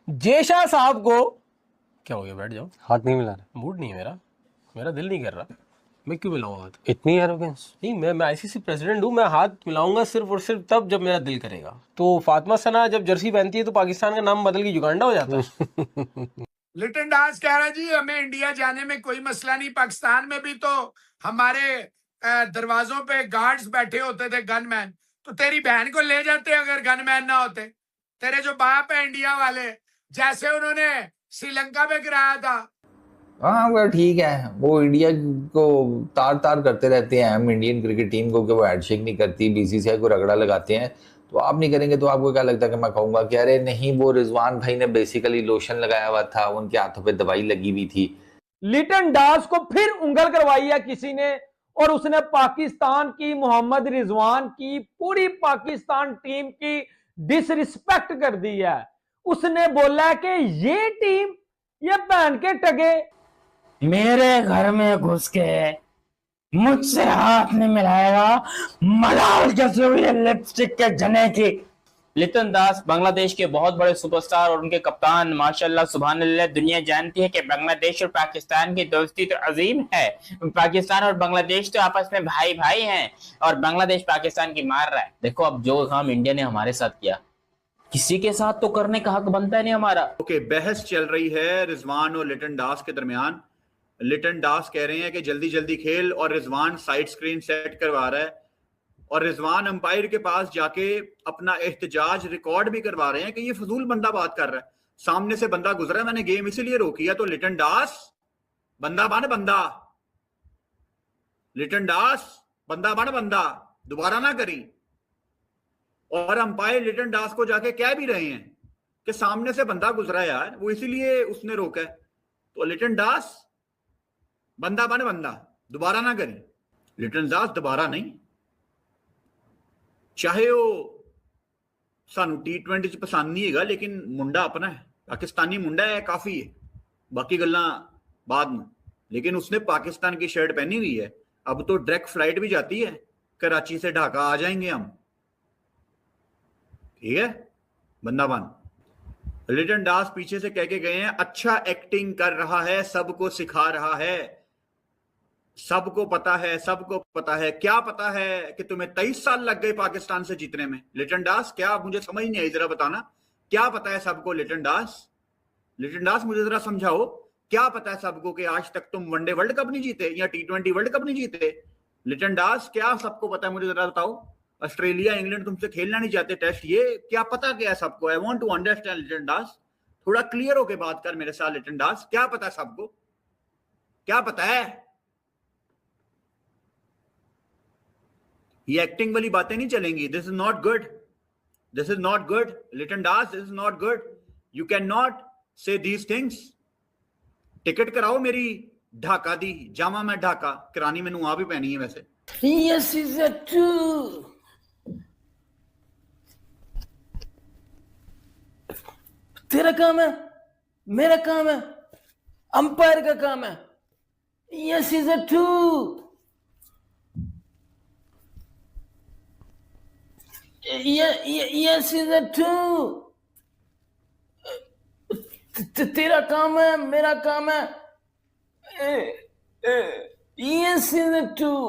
जेशा साहब को क्या हो गया, बैठ जाओ। हाथ नहीं मिला रहा, मूड नहीं है मेरा, मेरा दिल नहीं कर रहा। मैं क्यों मिलाऊंगा हाथ? इतनी एरोगेंस। नहीं, मैं आईसीसी प्रेसिडेंट हूँ, मैं हाथ मिलाऊंगा सिर्फ और सिर्फ तब जब मेरा दिल करेगा। तो फातिमा सना जब जर्सी पहनती है तो पाकिस्तान का नाम बदल के युगांडा हो जाता है। लिटन दास कह रहा जी हमें इंडिया जाने में कोई मसला नहीं, पाकिस्तान में भी तो हमारे दरवाजों पे गार्ड्स बैठे होते थे, गनमैन। तो तेरी बहन को ले जाते अगर गनमैन ना होते। तेरे जो बाप है इंडिया वाले, जैसे उन्होंने श्रीलंका में गिराया था। हाँ वो ठीक है, वो इंडिया को तार तार करते रहते हैं हम इंडियन क्रिकेट टीम को कि वो हैंडशेक नहीं करती, बीसीसीआई को रगड़ा लगाते हैं। तो आप नहीं करेंगे तो आपको क्या लगता है कि मैं कहूंगा कि अरे नहीं, वो रिजवान भाई ने बेसिकली लोशन लगाया हुआ था, उनके हाथों पे दवाई लगी हुई थी। लिटन दास को फिर उंगल करवाई है किसी ने, और उसने पाकिस्तान की, मोहम्मद रिजवान की, पूरी पाकिस्तान टीम की डिसरिस्पेक्ट कर दी है। उसने बोला कि ये टीम, ये पहन के टगे मेरे घर में घुस के मुझसे हाथ नहीं मिलाएगा, मलाल जैसे हुई लिपस्टिक के जने की। लिटन दास बांग्लादेश के बहुत बड़े सुपरस्टार और उनके कप्तान, माशाल्लाह सुभान अल्लाह। दुनिया जानती है कि बांग्लादेश और पाकिस्तान की दोस्ती तो अजीम है। पाकिस्तान और बांग्लादेश तो आपस में भाई भाई हैं, और बांग्लादेश पाकिस्तान की मार रहा है। देखो अब जो काम इंडिया ने हमारे साथ किया, किसी के साथ तो करने का हक बनता है नहीं हमारा। ओके, बहस चल रही है रिजवान और लिटन दास के दरमियान। लिटन दास कह रहे हैं कि जल्दी जल्दी खेल, और रिजवान साइड स्क्रीन सेट करवा रहा है, और रिजवान अंपायर के पास जाके अपना एहतजाज रिकॉर्ड भी करवा रहे हैं कि ये फजूल बंदा बात कर रहा है। सामने से बंदा गुजरा है, मैंने गेम इसीलिए रोकी है। तो लिटन दास बंदा बन बंदा, लिटन दास बंदा बन बंदा, दोबारा ना करी। और अंपायर लिटन दास को जाके कह भी रहे हैं कि सामने से बंदा गुजरा है यार, वो इसीलिए उसने रोका है। तो लिटन दास बंदा बन बंदा, दोबारा ना करी। लिटन दास दोबारा नहीं, चाहे वो सानू T20 च पसंद नहीं है, लेकिन मुंडा अपना है, पाकिस्तानी मुंडा है, काफी है। बाकी गल्ला बाद में, लेकिन उसने पाकिस्तान की शर्ट पहनी हुई है। अब तो डायरेक्ट फ्लाइट भी जाती है, कराची से ढाका आ जाएंगे हम, ठीक है। बंदा बन। लिटन दास पीछे से कह के गए हैं अच्छा एक्टिंग कर रहा है, सबको सिखा रहा है, सबको पता है, सबको पता है। क्या पता है कि तुम्हें 23 साल लग गए पाकिस्तान से जीतने में? लिटन दास क्या, मुझे समझ नहीं आई, जरा बताना क्या पता है सबको। लिटन दास, लिटन दास मुझे जरा समझाओ, क्या पता है सबको कि आज तक तुम वनडे वर्ल्ड कप नहीं जीते या T20 वर्ल्ड कप नहीं जीते? लिटन दास क्या सबको पता है, मुझे जरा बताओ। ऑस्ट्रेलिया इंग्लैंड तुमसे खेलना नहीं चाहते टेस्ट, ये क्या पता क्या है सबको? I want to understand Liton Das, थोड़ा क्लियर होके बात कर मेरे साथ। लिटन दास क्या पता है सबको, क्या पता है? ये एक्टिंग वाली बातें नहीं चलेंगी। This is not good, this is not good Liton Das, this is not good. You can not say these things. Ticket कराओ मेरी ढाका दी, जामा मैं ढाका करानी, मैनू आ भी पैनी है वैसे। Yes, is that true? तेरा काम है, मेरा काम है, अंपायर का काम है। Yes, is that true? Yes, is that true? तेरा काम है, मेरा काम है। Yes, is that true?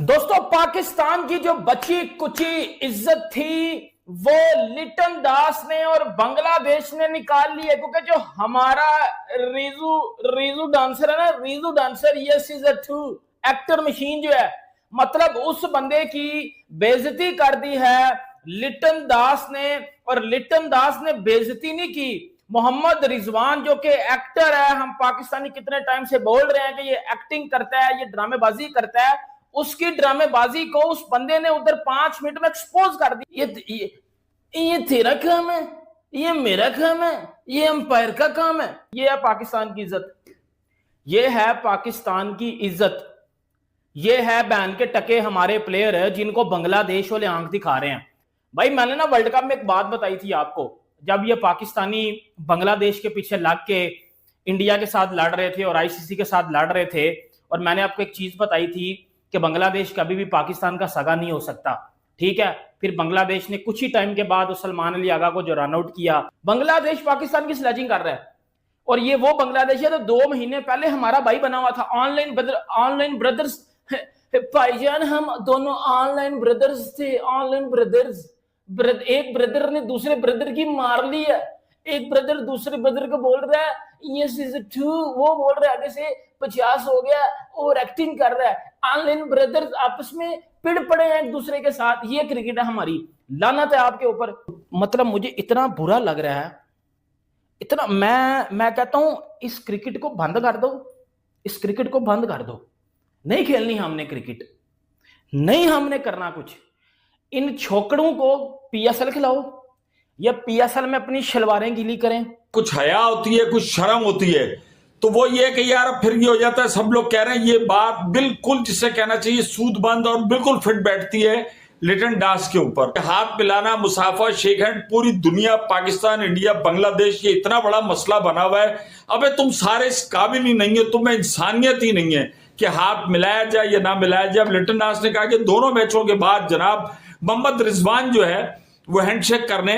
दोस्तों, पाकिस्तान की जो बची कुची इज्जत थी वो लिटन दास ने और बांग्लादेश ने निकाल ली है, क्योंकि जो हमारा रीजू डांसर है ना, Riju dancer, yes is a true actor machine जो है, मतलब उस बंदे की बेइज्जती कर दी है लिटन दास ने। और लिटन दास ने बेइज्जती नहीं की, मोहम्मद रिजवान जो कि एक्टर है, हम पाकिस्तानी कितने टाइम से बोल रहे हैं कि ये एक्टिंग करता है, ये ड्रामेबाजी करता है, उसकी ड्रामेबाजी को उस बंदे ने उधर 5 मिनट में एक्सपोज कर दी। ये तेरा काम है, ये मेरा काम है, ये अंपायर का काम है। ये है पाकिस्तान की इज्जत, ये है पाकिस्तान की इज्जत। ये है बैन के टके हमारे प्लेयर है जिनको बांग्लादेश वाले आंख दिखा रहे हैं। भाई मैंने ना वर्ल्ड कप में एक बात बताई थी आपको, जब ये पाकिस्तानी बांग्लादेश के पीछे लग के इंडिया के साथ लड़ रहे थे और आईसीसी के साथ लड़ रहे थे, और मैंने आपको एक चीज बताई थी कि बांग्लादेश कभी भी पाकिस्तान का सगा नहीं हो सकता। ठीक है, फिर बांग्लादेश ने कुछ ही टाइम के बाद उस सलमान अली आगा को जो रन आउट किया। बांग्लादेश पाकिस्तान की स्लेजिंग कर रहा है, और ये वो बांग्लादेश है तो 2 महीने पहले हमारा भाई बना हुआ था। ऑनलाइन ब्रदर्स भाईजान, हम दोनों ऑनलाइन ब्रदर्स थे, ऑनलाइन ब्रदर्स। एक ब्रदर ने दूसरे ब्रदर की मार ली है, एक ब्रदर दूसरे ब्रदर को बोल रहा है यस इज ट्रू, वो बोल रहा है आगे से 50 हो गया और एक्टिंग कर रहा है। ऑनलाइन ब्रदर्स आपस में पिड़ पड़े हैं एक दूसरे के साथ। ये क्रिकेट है हमारी, लानत है आपके ऊपर। मतलब मुझे इतना बुरा लग रहा है, इतना मैं कहता हूं इस क्रिकेट को बंद कर दो, इस क्रिकेट को बंद कर दो। नहीं खेलनी हमने क्रिकेट, नहीं हमने करना कुछ। इन छोकड़ों को पीएसएल खिलाओ या पीएसएल में अपनी शलवारें गीली करें। कुछ हया होती है, कुछ शर्म होती है, तो वो ये कि यार फिर ये हो जाता है। सब लोग कह रहे हैं ये बात बिल्कुल जिसे कहना चाहिए सूदबंद और बिल्कुल फिट बैठती है लिटन दास के ऊपर। हाथ मिलाना, मुसाफा, शेक हैंड, पूरी दुनिया, पाकिस्तान, इंडिया, बांग्लादेश, ये इतना बड़ा मसला बना हुआ है। अबे तुम सारे इस काबिल ही नहीं है, तुम्हें इंसानियत ही नहीं है कि हाथ मिलाया जाए या ना मिलाया जाए। अब लिटन दास ने कहा कि दोनों मैचों के बाद जनाब मोहम्मद रिजवान जो है वो हैंडशेक करने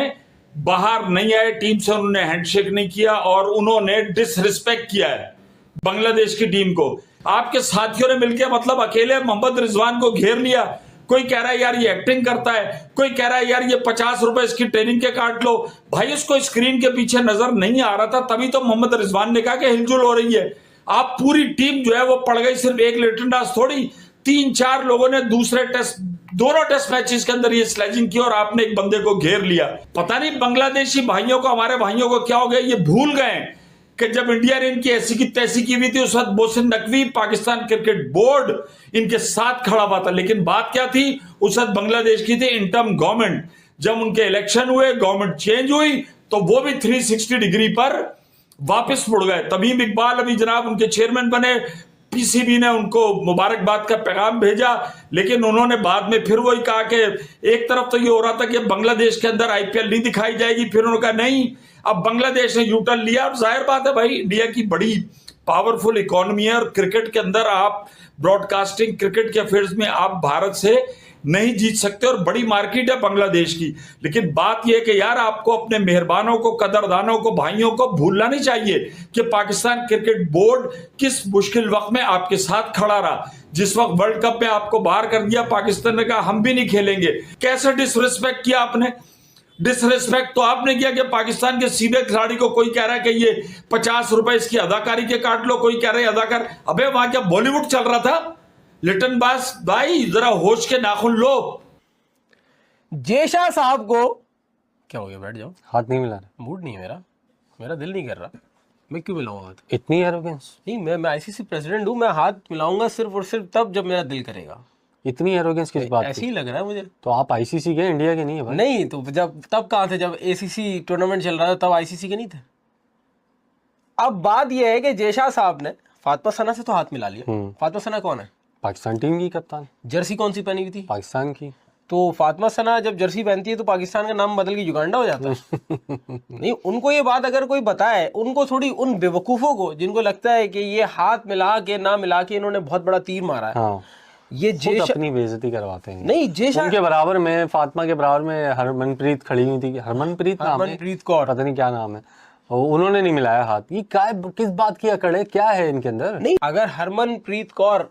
बाहर नहीं आए, टीम से उन्होंने हैंडशेक नहीं किया और उन्होंने डिसरिस्पेक्ट किया है बांग्लादेश की टीम को। आपके साथियों ने मिलकर मतलब अकेले मोहम्मद रिजवान को घेर लिया। कोई कह रहा है यार ये एक्टिंग करता है, कोई कह रहा है यार ये 50 रुपए इसकी ट्रेनिंग के काट लो। भाई उसको स्क्रीन के पीछे नजर नहीं आ रहा था, तभी तो मोहम्मद रिजवान ने कहा कि हिलजुल हो रही है। आप पूरी टीम जो है वो पड़ गई, सिर्फ एक लिटन दास थोड़ी, 3-4 लोगों ने दोनों टेस्ट मैचेस के अंदर ये स्लेजिंग की और आपने एक बंदे को घेर लिया। पता नहीं बांग्लादेशी भाइयों को, हमारे भाइयों को क्या हो गया, ये भूल गए कि जब इंडिया ने इनकी ऐसी की तैसी की हुई थी उस वक्त मोहसिन नकवी, पाकिस्तान क्रिकेट बोर्ड इनके साथ खड़ा हुआ था। लेकिन बात क्या थी, उस वक्त बांग्लादेश की थी इंटर्म गवर्नमेंट। जब उनके इलेक्शन हुए, गवर्नमेंट चेंज हुई, तो वो भी 360 डिग्री पर वापस मुड़ गए। तमीम इकबाल अभी जनाब उनके चेयरमैन बने, पीसीबी ने उनको मुबारकबाद का पैगाम भेजा, लेकिन उन्होंने बाद में फिर वही कहा कि एक तरफ तो ये हो रहा था कि बांग्लादेश के अंदर आईपीएल नहीं दिखाई जाएगी, फिर उन्होंने कहा नहीं, अब बांग्लादेश ने यू टर्न लिया। अब जाहिर बात है भाई, इंडिया की बड़ी पावरफुल इकोनॉमी है और क्रिकेट के अंदर आप ब्रॉडकास्टिंग, क्रिकेट के अफेयर्स में आप भारत से नहीं जीत सकते और बड़ी मार्केट है बांग्लादेश की। लेकिन बात यह कि यार आपको अपने मेहरबानों को, कदरदानों को, भाइयों को भूलना नहीं चाहिए कि पाकिस्तान क्रिकेट बोर्ड किस मुश्किल वक्त में आपके साथ खड़ा रहा। जिस वक्त वर्ल्ड कप में आपको बाहर कर दिया, पाकिस्तान ने कहा हम भी नहीं खेलेंगे। कैसे डिसरिस्पेक्ट किया आपने? डिसरिस्पेक्ट तो आपने किया कि पाकिस्तान के सीधे खिलाड़ी को कोई कह रहा है कि ये 50 रुपए इसकी अदाकारी के काट लो, कोई कह रहा है अदाकार। अबे वहां क्या बॉलीवुड चल रहा था? लिटन दास भाई जरा होश के नाखून लो। जेशा साहब को क्या हो गया, बैठ जाओ। हाथ नहीं मिला रहा, मूड नहीं है मेरा दिल नहीं कर रहा। मैं क्यों मिलाऊंगा हाथ? इतनी एरोगेंस? नहीं, मैं आईसीसी प्रेसिडेंट हूँ, मैं हाथ मिलाऊंगा सिर्फ और सिर्फ तब जब मेरा दिल करेगा। इतनी एरोगेंस किस बात ऐसे की? ही लग रहा है मुझे। तो आप आईसीसी के, इंडिया के नहीं है भाई? नहीं तो जब तब कहाँ थे, जब एसीसी टूर्नामेंट चल रहा था तब आईसीसी के नहीं थे। अब बात यह है कि जेशा साहब ने फातिमा सना से तो हाथ मिला लिया। फातिमा सना कौन है? पाकिस्तान टीम की कप्तान। जर्सी कौन सी पहनी हुई थी? पाकिस्तान की। तो फातिमा सना जब जर्सी पहनती है तो पाकिस्तान का नाम बदल के युगांडा हो जाता है। नहीं, उनको ये बात अगर कोई बताए, उनको थोड़ी, उन बेवकूफों को जिनको लगता है कि ये हाथ मिला के ना मिला के इन्होंने बहुत बड़ा तीर मारा है। हाँ, ये जेशा अपनी बेइज्जती करवाते हैं। नहीं, जेशा उनके बराबर में, फातिमा के बराबर में हरमनप्रीत खड़ी हुई थी। हरमनप्रीत नाम है, हरमनप्रीत कौर, पता नहीं क्या नाम है, उन्होंने नहीं मिलाया हाथ। ये किस बात की अकड़ है, क्या है इनके अंदर? नहीं, अगर हरमनप्रीत कौर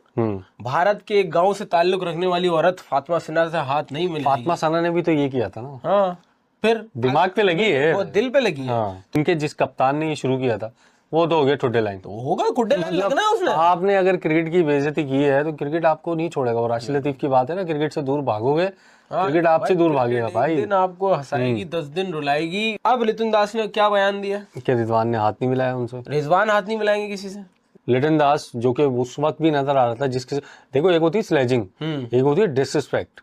भारत के एक गांव से ताल्लुक रखने वाली औरत फातिमा सना से हाथ नहीं मिली, फातिमा सना ने भी तो ये किया था ना। हाँ, फिर दिमाग पे लगी है, वो दिल पे लगी है। हाँ, इनके जिस कप्तान ने ये शुरू किया था वो तो हो गया ठुड्डे लाइन। तो होगा कुड्डे लाइन लगना है उसने। आपने अगर क्रिकेट की बेइज्जती की है तो क्रिकेट आपको नहीं छोड़ेगा। और राशिद लतीफ की बात है ना, क्रिकेट से दूर भागोगे, क्रिकेट आपसे दूर भागेगा भाई। दिन आपको हंसाएगी, 10 दिन रुलाएगी। अब लिटन दास ने क्या बयान दिया कि रिजवान ने हाथ नहीं मिलाया उनसे। रिजवान हाथ नहीं मिलाएंगे किसी से। लिटन दास जो कि उस वक्त भी नजर आ रहा था, जिसके देखो, एक होती है स्लेजिंग, एक होती है डिसरिस्पेक्ट।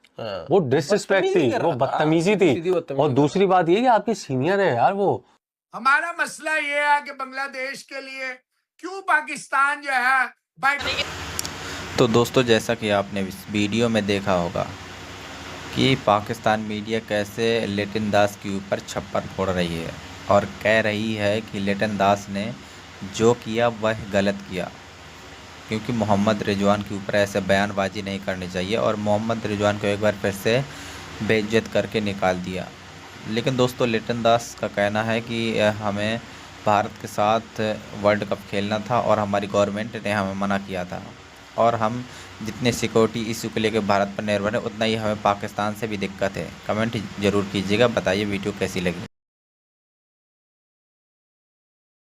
वो डिसरिस्पेक्ट थी, वो बदतमीजी थी। और दूसरी बात ये कि आपके सीनियर है यार वो। हमारा मसला ये है कि बांग्लादेश के लिए क्यों पाकिस्तान जो है तो दोस्तों, जैसा कि आपने इस वीडियो में देखा होगा कि पाकिस्तान मीडिया कैसे लिटन दास के ऊपर छप्पर फोड़ रही है और कह रही है कि लिटन दास ने जो किया वह गलत किया, क्योंकि मोहम्मद रिजवान के ऊपर ऐसे बयानबाजी नहीं करनी चाहिए। और मोहम्मद रिजवान को एक बार फिर से बेइज्जत करके निकाल दिया। लेकिन दोस्तों लिटन दास का कहना है कि हमें भारत के साथ वर्ल्ड कप खेलना था और हमारी गवर्नमेंट ने हमें मना किया था, और हम जितने सिक्योरिटी इशू को लेकर भारत पर निर्भर है उतना ही हमें पाकिस्तान से भी दिक्कत है। कमेंट ज़रूर कीजिएगा, बताइए वीडियो कैसी लगी।